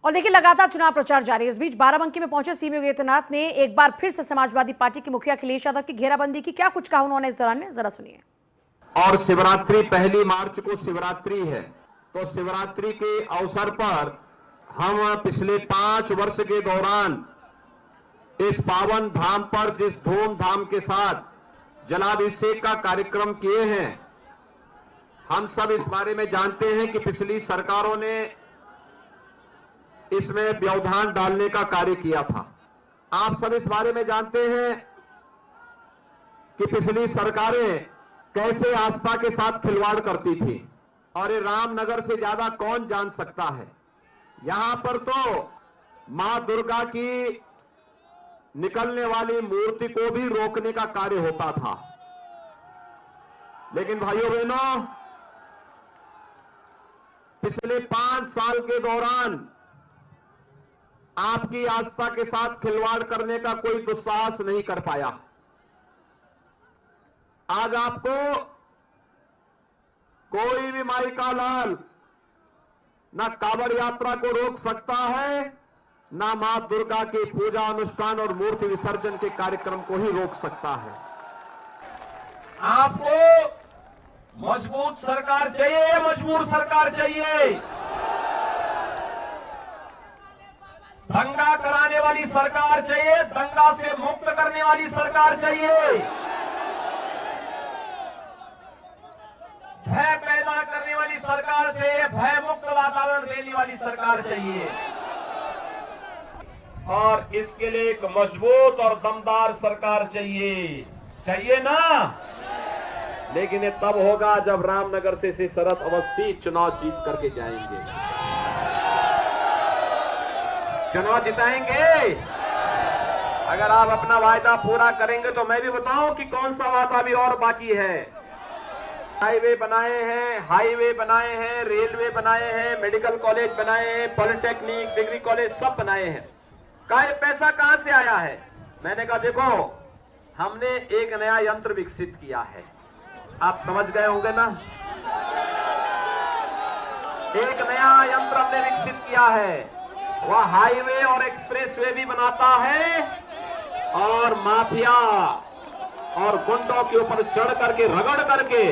और देखिए लगातार चुनाव प्रचार जारी है। इस बीच बाराबंकी में पहुंचे सीएम योगी आदित्यनाथ ने एक बार फिर से समाजवादी पार्टी के मुखिया अखिलेश यादव की घेराबंदी की। क्या कुछ कहा उन्होंने इस दौरान में, जरा सुनिए। और शिवरात्रि 1 मार्च को शिवरात्रि है, तो शिवरात्रि के अवसर पर हम पिछले 5 वर्ष के दौरान इस पावन धाम पर जिस धूमधाम के साथ जलाभिषेक का कार्यक्रम किए हैं, हम सब इस बारे में जानते हैं कि पिछली सरकारों ने इसमें व्यवधान डालने का कार्य किया था। आप सब इस बारे में जानते हैं कि पिछली सरकारें कैसे आस्था के साथ खिलवाड़ करती थी, और ये रामनगर से ज्यादा कौन जान सकता है। यहां पर तो मां दुर्गा की निकलने वाली मूर्ति को भी रोकने का कार्य होता था। लेकिन भाइयों बहनों, पिछले 5 साल के दौरान आपकी आस्था के साथ खिलवाड़ करने का कोई दुस्साहस नहीं कर पाया। आज आपको कोई भी माई का लाल ना कांवड़ यात्रा को रोक सकता है, ना मां दुर्गा के पूजा अनुष्ठान और मूर्ति विसर्जन के कार्यक्रम को ही रोक सकता है। आपको मजबूत सरकार चाहिए या मजबूर सरकार चाहिए? दंगा कराने वाली सरकार चाहिए, दंगा से मुक्त करने वाली सरकार चाहिए, भय पैदा करने वाली सरकार चाहिए, भय मुक्त वातावरण देने वाली सरकार चाहिए। और इसके लिए एक मजबूत और दमदार सरकार चाहिए ना। लेकिन ये तब होगा जब रामनगर से शरद अवस्थी चुनाव जीत करके जाएंगे, चुनाव जिताएंगे। अगर आप अपना वायदा पूरा करेंगे तो मैं भी बताऊं कि कौन सा वादा भी और बाकी है। हाईवे बनाए हैं, रेलवे बनाए हैं, मेडिकल कॉलेज बनाए हैं, पॉलिटेक्निक, डिग्री कॉलेज सब बनाए हैं। पैसा कहां से आया है? मैंने कहा देखो, हमने एक नया यंत्र विकसित किया है। आप समझ गए होंगे ना, एक नया यंत्र हमने विकसित किया है। वह हाईवे और एक्सप्रेसवे भी बनाता है और माफिया और गुंडों के ऊपर चढ़ करके, रगड़ करके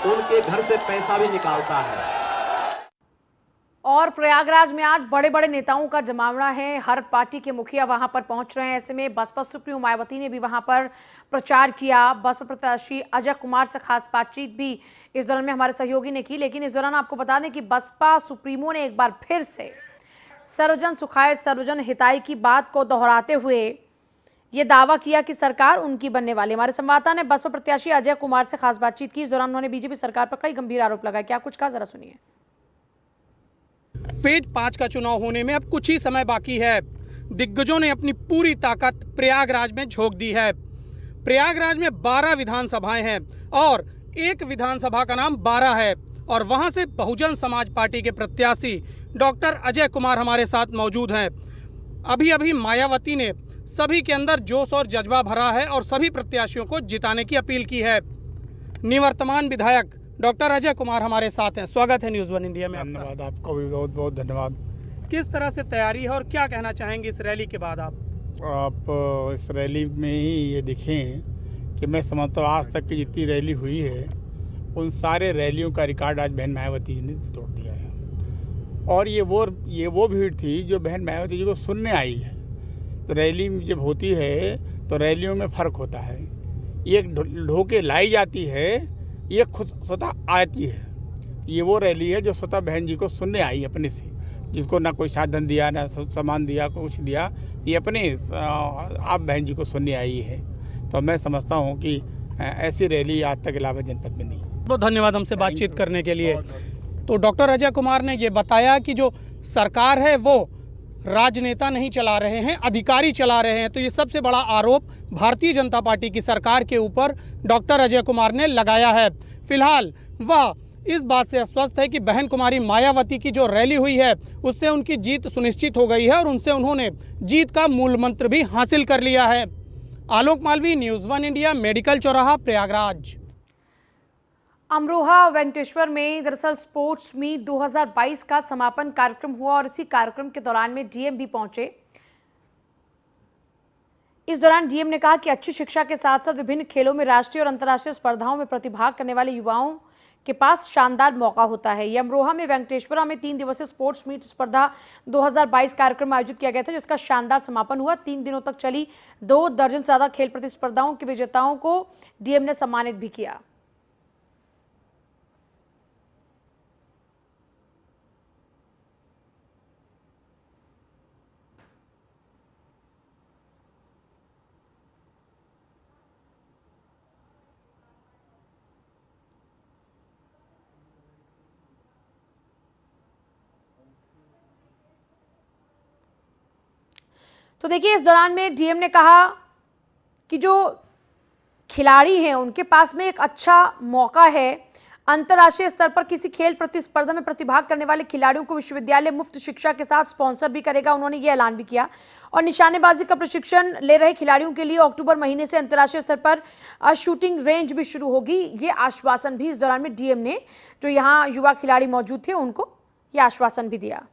उनके घर से पैसा भी निकालता है। और प्रयागराज में आज बड़े बड़े नेताओं का जमावड़ा है। हर पार्टी के मुखिया वहां पर पहुंच रहे हैं। ऐसे में बसपा सुप्रीमो मायावती ने भी वहां पर प्रचार किया। बसपा प्रत्याशी अजय कुमार से खास बातचीत भी इस दौरान में हमारे सहयोगी ने की। लेकिन इस दौरान आपको बता दें कि बसपा सुप्रीमो ने एक बार फिर से सर्वजन सुखाय सर्वजन हिताय की बात को दोहराते हुए ये दावा किया कि सरकार उनकी बनने वाली। हमारे संवाददाता ने बसपा प्रत्याशी अजय कुमार से खास बातचीत की। इस दौरान उन्होंने बीजेपी सरकार पर कई गंभीर आरोप लगाए। क्या कुछ कहा, जरा सुनिए। फेज 5 का चुनाव होने में अब कुछ ही समय बाकी है। दिग्गजों ने अपनी पूरी ताकत प्रयागराज में झोंक दी है। प्रयागराज में 12 विधानसभाएं हैं और एक विधानसभा का नाम 12 है, और वहां से बहुजन समाज पार्टी के प्रत्याशी डॉक्टर अजय कुमार हमारे साथ मौजूद हैं। अभी मायावती ने सभी के अंदर जोश और जज्बा भरा है और सभी प्रत्याशियों को जिताने की अपील की है। निवर्तमान विधायक डॉक्टर अजय कुमार हमारे साथ हैं। स्वागत है न्यूज़ 1 इंडिया में। धन्यवाद, आपको भी बहुत बहुत धन्यवाद। किस तरह से तैयारी है और क्या कहना चाहेंगे इस रैली के बाद? आप इस रैली में ही ये देखें कि मैं समझता हूँ आज तक की जितनी रैली हुई है उन सारे रैलियों का रिकॉर्ड आज बहन मायावती जी ने तोड़ दिया है। और ये वो भीड़ थी जो बहन मायावती जी को सुनने आई है। तो रैली जब होती है तो रैलियों में फ़र्क होता है। एक ढोके लाई जाती है, ये खुद स्वतः आती है। ये वो रैली है जो स्वतः बहन जी को सुनने आई अपने से, जिसको ना कोई साधन दिया, ना सामान दिया, कुछ दिया, ये अपने आप बहन जी को सुनने आई है। तो मैं समझता हूँ कि ऐसी रैली आज तक इलाहाबाद जनपद में नहीं। बहुत धन्यवाद हमसे बातचीत करने के लिए। तो डॉक्टर अजय कुमार ने ये बताया कि जो सरकार है वो राजनेता नहीं चला रहे हैं, अधिकारी चला रहे हैं। तो ये सबसे बड़ा आरोप भारतीय जनता पार्टी की सरकार के ऊपर डॉक्टर अजय कुमार ने लगाया है। फिलहाल वह इस बात से आश्वस्त है कि बहन कुमारी मायावती की जो रैली हुई है उससे उनकी जीत सुनिश्चित हो गई है और उनसे उन्होंने जीत का मूल मंत्र भी हासिल कर लिया है। आलोक मालवी, न्यूज़ 1 इंडिया, मेडिकल चौराहा, प्रयागराज। अमरोहा वेंकटेश्वर में दरअसल स्पोर्ट्स मीट 2022 का समापन कार्यक्रम हुआ और इसी कार्यक्रम के दौरान में डीएम भी पहुंचे। इस दौरान डीएम ने कहा कि अच्छी शिक्षा के साथ साथ विभिन्न खेलों में राष्ट्रीय और अंतर्राष्ट्रीय स्पर्धाओं में प्रतिभाग करने वाले युवाओं के पास शानदार मौका होता है। ये अमरोहा में वेंकटेश्वरा में 3 दिवसीय स्पोर्ट्स मीट स्पर्धा 2022 कार्यक्रम आयोजित किया गया था, जिसका शानदार समापन हुआ। 3 दिनों तक चली 2 दर्जन से ज्यादा खेल प्रतिस्पर्धाओं के विजेताओं को डीएम ने सम्मानित भी किया। तो देखिए, इस दौरान में डीएम ने कहा कि जो खिलाड़ी हैं उनके पास में एक अच्छा मौका है। अंतर्राष्ट्रीय स्तर पर किसी खेल प्रतिस्पर्धा में प्रतिभाग करने वाले खिलाड़ियों को विश्वविद्यालय मुफ्त शिक्षा के साथ स्पॉन्सर भी करेगा। उन्होंने ये ऐलान भी किया और निशानेबाजी का प्रशिक्षण ले रहे खिलाड़ियों के लिए अक्टूबर महीने से अंतर्राष्ट्रीय स्तर पर शूटिंग रेंज भी शुरू होगी। ये आश्वासन भी इस दौरान में डीएम ने, जो यहाँ युवा खिलाड़ी मौजूद थे, उनको ये आश्वासन भी दिया।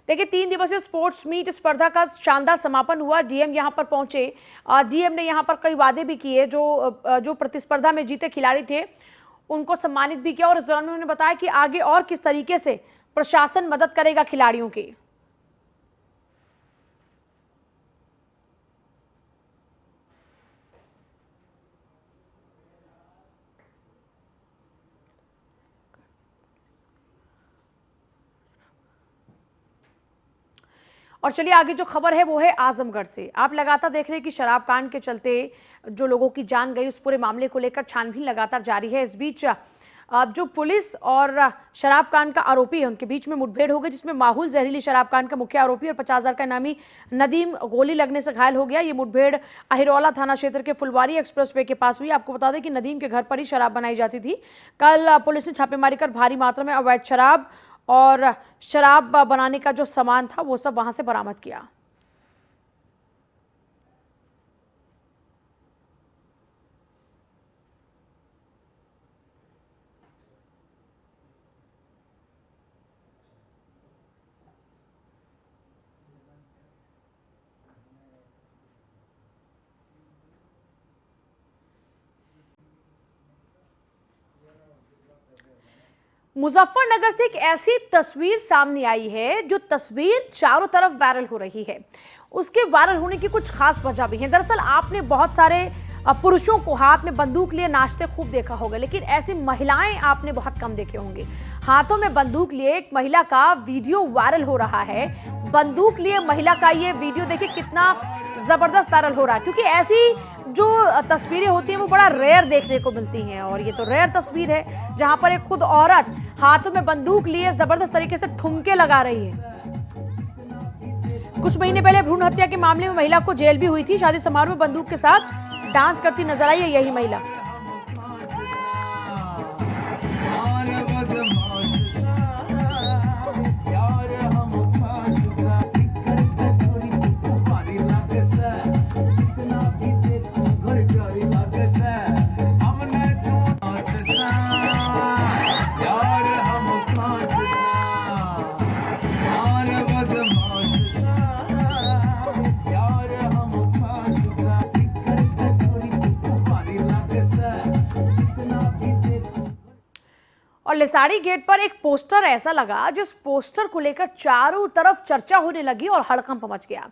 देखिए, 3 दिवसीय स्पोर्ट्स मीट स्पर्धा का शानदार समापन हुआ। डीएम यहां पर पहुंचे। डीएम ने यहां पर कई वादे भी किए। जो प्रतिस्पर्धा में जीते खिलाड़ी थे उनको सम्मानित भी किया और इस दौरान उन्होंने बताया कि आगे और किस तरीके से प्रशासन मदद करेगा खिलाड़ियों की। और चलिए, आगे जो खबर है वो है आजमगढ़ से। आप लगातार देख रहे हैं कि शराब कांड के चलते जो लोगों की जान गई, उस पूरे मामले को लेकर छानबीन लगातार जारी है। इस बीच जो पुलिस और शराब कांड का आरोपी है उनके बीच में मुठभेड़ हो गई, जिसमें माहौल जहरीली शराब कांड का मुख्य आरोपी और 50,000 का इनामी नदीम गोली लगने से घायल हो गया। ये मुठभेड़ अहिरौला थाना क्षेत्र के फुलवारी एक्सप्रेसवे के पास हुई। आपको बता दें कि नदीम के घर पर ही शराब बनाई जाती थी। कल पुलिस ने छापेमारी कर भारी मात्रा में अवैध शराब और शराब बनाने का जो सामान था वो सब वहां से बरामद किया। मुजफ्फरनगर से एक ऐसी तस्वीर सामने आई है, जो तस्वीर चारों तरफ वायरल हो रही है। उसके वायरल होने की कुछ खास वजह भी है। दरअसल आपने बहुत सारे पुरुषों को हाथ में बंदूक लिए नाचते खूब देखा होगा, लेकिन ऐसी महिलाएं आपने बहुत कम देखे होंगे। हाथों में बंदूक लिए एक महिला का वीडियो वायरल हो रहा है। बंदूक लिए महिला का ये वीडियो देखिए कितना जबरदस्त वायरल हो रहा है, क्योंकि ऐसी जो तस्वीरें होती हैं वो बड़ा रेयर देखने को मिलती हैं। और ये तो रेयर तस्वीर है जहां पर एक खुद औरत हाथों में बंदूक लिए जबरदस्त तरीके से ठुमके लगा रही है। कुछ महीने पहले भ्रूण हत्या के मामले में महिला को जेल भी हुई थी। शादी समारोह में बंदूक के साथ डांस करती नजर आई है यही महिला। और लिसाड़ी गेट पर एक पोस्टर ऐसा लगा, जिस पोस्टर को लेकर चारों तरफ चर्चा होने लगी और हड़कंप मच गया।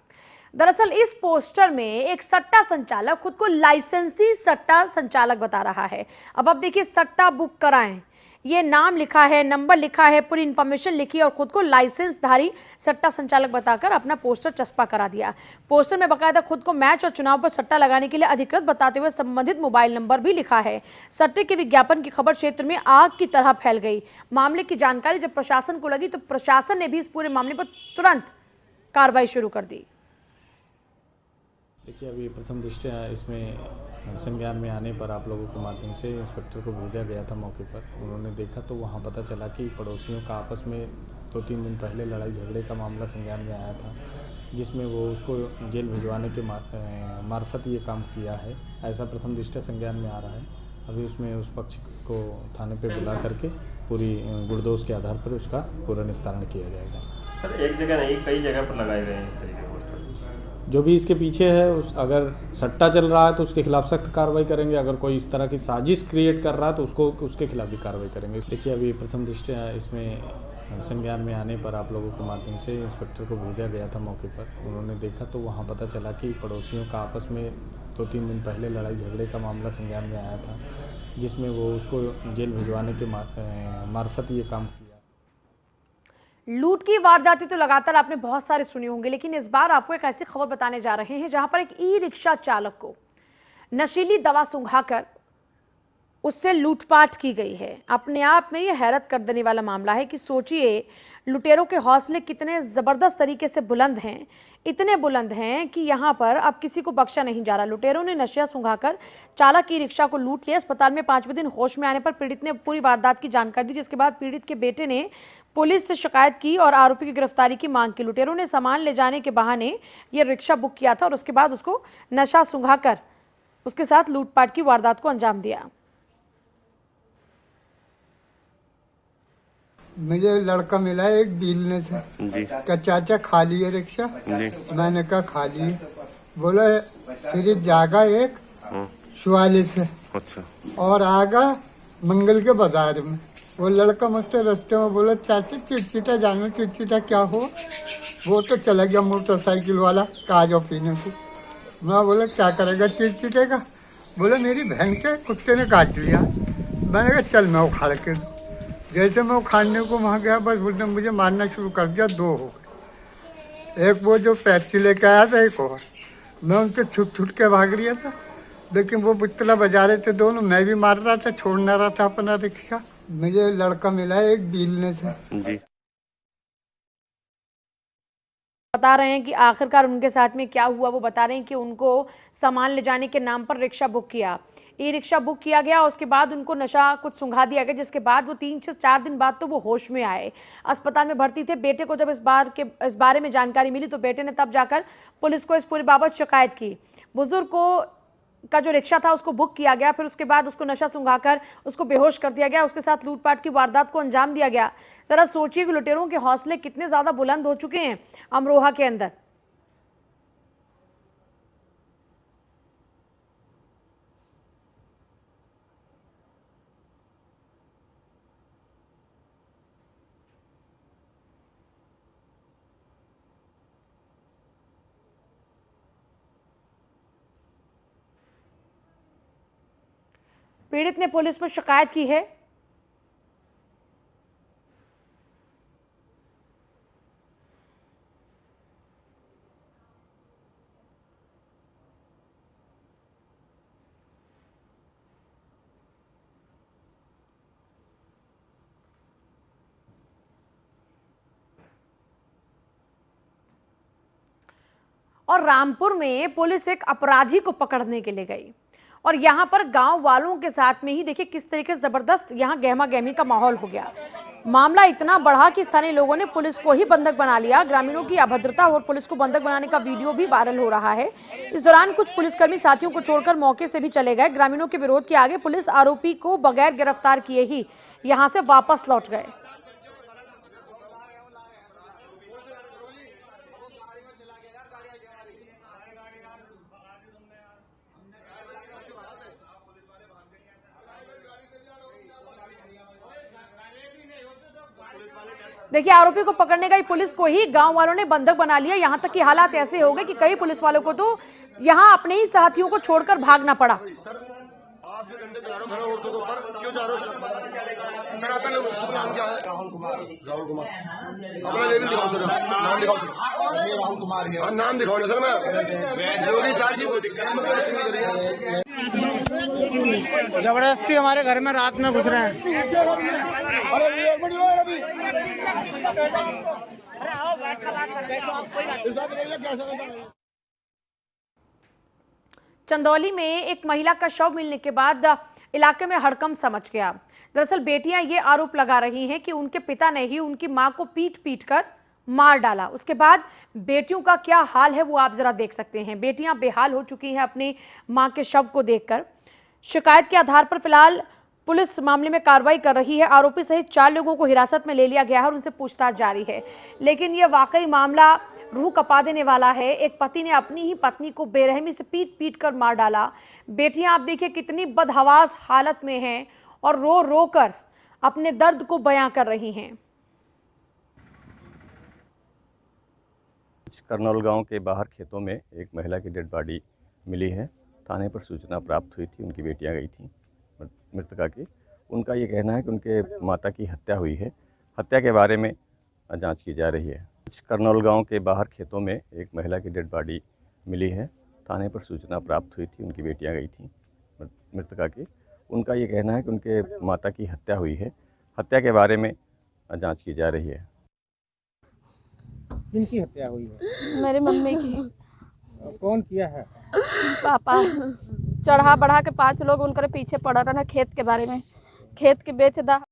दरअसल इस पोस्टर में एक सट्टा संचालक खुद को लाइसेंसी सट्टा संचालक बता रहा है। अब आप देखिए, सट्टा बुक कराएं, ये नाम लिखा है, नंबर लिखा है, पूरी इंफॉर्मेशन लिखी और खुद को लाइसेंसधारी सट्टा संचालक बताकर अपना पोस्टर चस्पा करा दिया। पोस्टर में बकायदा खुद को मैच और चुनाव पर सट्टा लगाने के लिए अधिकृत बताते हुए संबंधित मोबाइल नंबर भी लिखा है। सट्टे के विज्ञापन की खबर क्षेत्र में आग की तरह फैल गई। मामले की जानकारी जब प्रशासन को लगी तो प्रशासन ने भी इस पूरे मामले पर तुरंत कार्रवाई शुरू कर दी। देखिए, अभी प्रथम दृष्टया इसमें संज्ञान में आने पर आप लोगों के माध्यम से इंस्पेक्टर को भेजा गया था मौके पर। उन्होंने देखा तो वहाँ पता चला कि पड़ोसियों का आपस में 2-3 दिन पहले लड़ाई झगड़े का मामला संज्ञान में आया था। जिसमें वो उसको जेल भिजवाने के मार्फत ये काम किया है, ऐसा प्रथम दृष्टया संज्ञान में आ रहा है। अभी उसमें उस पक्ष को थाने पे बुला करके पूरी गुणदोष के आधार पर उसका पूरा निस्तारण किया जाएगा। सर एक जगह नहीं, कई जगह पर लगाए गए हैं इस तरीके के पोस्टर। जो भी इसके पीछे है, उस अगर सट्टा चल रहा है तो उसके खिलाफ सख्त कार्रवाई करेंगे, अगर कोई इस तरह की साजिश क्रिएट कर रहा है तो उसके खिलाफ भी कार्रवाई करेंगे। देखिए, अभी प्रथम दृष्टया इसमें संज्ञान में आने पर आप लोगों के माध्यम से इंस्पेक्टर को भेजा गया था मौके पर। उन्होंने देखा तो वहाँ पता चला कि पड़ोसियों का आपस में 2-3 दिन पहले लड़ाई झगड़े का मामला संज्ञान में आया था, जिसमें वो उसको जेल भिजवाने के मार्फत ये काम किया। लूट की वारदातें तो लगातार आपने बहुत सारे सुनी होंगी, लेकिन इस बार आपको एक ऐसी खबर बताने जा रहे हैं जहां पर एक ई रिक्शा चालक को नशीली दवा सुंघाकर उससे लूटपाट की गई है। अपने आप में ये हैरत कर देने वाला मामला है कि सोचिए, लुटेरों के हौसले कितने ज़बरदस्त तरीके से बुलंद हैं, इतने बुलंद हैं कि यहाँ पर अब किसी को बख्शा नहीं जा रहा। लुटेरों ने नशा सुंघाकर चालक की रिक्शा को लूट लिया। अस्पताल में 5वें दिन होश में आने पर पीड़ित ने पूरी वारदात की जानकारी दी, जिसके बाद पीड़ित के बेटे ने पुलिस से शिकायत की और आरोपी की गिरफ्तारी की मांग की। लुटेरों ने सामान ले जाने के बहाने ये रिक्शा बुक किया था और उसके बाद उसको नशा सुंघाकर उसके साथ लूटपाट की वारदात को अंजाम दिया। मुझे लड़का मिला है एक बीलने से जी। क्या चाचा खा लिए रिक्शा जी। मैंने कहा खा लिए। बोला फिर जागा एक 44 है, अच्छा, और आगा मंगल के बाजार में। वो लड़का मुझसे रास्ते में बोला चाचा चिटचिटा जानो, चिटचिटा क्या हो? वो तो चला गया मोटरसाइकिल वाला काजो पीने को। मैं बोला क्या करेगा चिटचिटे का? बोला मेरी बहन के कुत्ते ने काट लिया। मैंने कहा चल मैं उखाड़ के दूं। जैसे मैं उखाड़ने को वहाँ गया, बस उसने मुझे मारना शुरू कर दिया। 2 हो गए, एक वो जो पैप्सी लेके आया था, एक और। मैं उनसे छुट के भाग रहा था, लेकिन वो बुतला बजा रहे थे दोनों। मैं भी मार रहा था, छोड़ ना रहा था अपना रिक्शा। मुझे लड़का मिला है एक बीलने से जी। बता रहे हैं कि आखिरकार उनके साथ में क्या हुआ। वो बता रहे हैं कि उनको सामान ले जाने के नाम पर रिक्शा बुक किया, ई रिक्शा बुक किया गया। उसके बाद उनको नशा कुछ सुंघा दिया गया, जिसके बाद वो 3 से 4 दिन बाद तो वो होश में आए, अस्पताल में भर्ती थे। बेटे को जब इस बारे में जानकारी मिली तो बेटे ने तब जाकर पुलिस को इस पूरी बाबत शिकायत की। बुजुर्ग का जो रिक्शा था उसको बुक किया गया, फिर उसके बाद उसको नशा सुंघाकर उसको बेहोश कर दिया गया, उसके साथ लूटपाट की वारदात को अंजाम दिया गया। जरा सोचिए कि लुटेरों के हौसले कितने ज्यादा बुलंद हो चुके हैं अमरोहा के अंदर। पीड़ित ने पुलिस में शिकायत की है। और रामपुर में पुलिस एक अपराधी को पकड़ने के लिए गई और यहां पर गांव वालों के साथ में ही देखिए किस तरीके से जबरदस्त यहां गहमा गहमी का माहौल हो गया। मामला इतना बढ़ा कि स्थानीय लोगों ने पुलिस को ही बंधक बना लिया। ग्रामीणों की अभद्रता और पुलिस को बंधक बनाने का वीडियो भी वायरल हो रहा है। इस दौरान कुछ पुलिसकर्मी साथियों को छोड़कर मौके से भी चले गए। ग्रामीणों के विरोध के आगे पुलिस आरोपी को बगैर गिरफ्तार किए ही यहां से वापस लौट गए। देखिए, आरोपी को पकड़ने गई पुलिस को ही गांव वालों ने बंधक बना लिया। यहां तक कि हालात ऐसे हो गए कि कई पुलिस वालों को तो यहां अपने ही साथियों को छोड़कर भागना पड़ा। आप जो डंडे चला रहे हो औरतों के ऊपर क्यों जा रहे हो? सर आपका नाम क्या है? राहुल कुमार। अपना लेवल दिखाओ सर, नाम दिखाओ सर। राहुल कुमार है। नाम दिखाओ ना सर। मैं जोगी साहब जी को दिक्कत जबरदस्ती हमारे घर में रात में घुस रहे हैं। चंदौली में एक महिला का शव मिलने के बाद इलाके में हड़कंप समझ गया। दरअसल बेटियां ये आरोप लगा रही हैं कि उनके पिता ने ही उनकी मां को पीट कर मार डाला। उसके बाद बेटियों का क्या हाल है वो आप जरा देख सकते हैं। बेटियां बेहाल हो चुकी हैं अपनी मां के शव को देखकर। शिकायत के आधार पर फिलहाल पुलिस मामले में कार्रवाई कर रही है। आरोपी सहित 4 लोगों को हिरासत में ले लिया गया है और उनसे पूछताछ जारी है। लेकिन यह वाकई मामला रूह कपा देने वाला है। एक पति ने अपनी ही पत्नी को बेरहमी से पीट कर मार डाला। बेटियां आप देखिए कितनी बदहवास हालत में हैं और रो रो कर अपने दर्द को बयां कर रही हैं। करनौल गांव के बाहर खेतों में एक महिला की डेड बॉडी मिली है। थाने पर सूचना प्राप्त हुई थी, उनकी बेटियां गई थी मृतका की। उनका ये कहना है कि उनके माता की हत्या हुई है। हत्या के बारे में जांच की जा रही है। करनौल गांव के बाहर खेतों में एक महिला की डेड बॉडी मिली है। थाने पर सूचना प्राप्त हुई थी, उनकी बेटियां गई थी मृतका की। उनका ये कहना है कि उनके माता की हत्या हुई है। हत्या के बारे में जांच की जा रही है। किनकी हत्या हुई है? मेरी मम्मी की। कौन किया है? पापा चढ़ा बढ़ा के 5 लोग उनके पीछे पड़ रहे हैं खेत के बारे में। खेत के बेच दा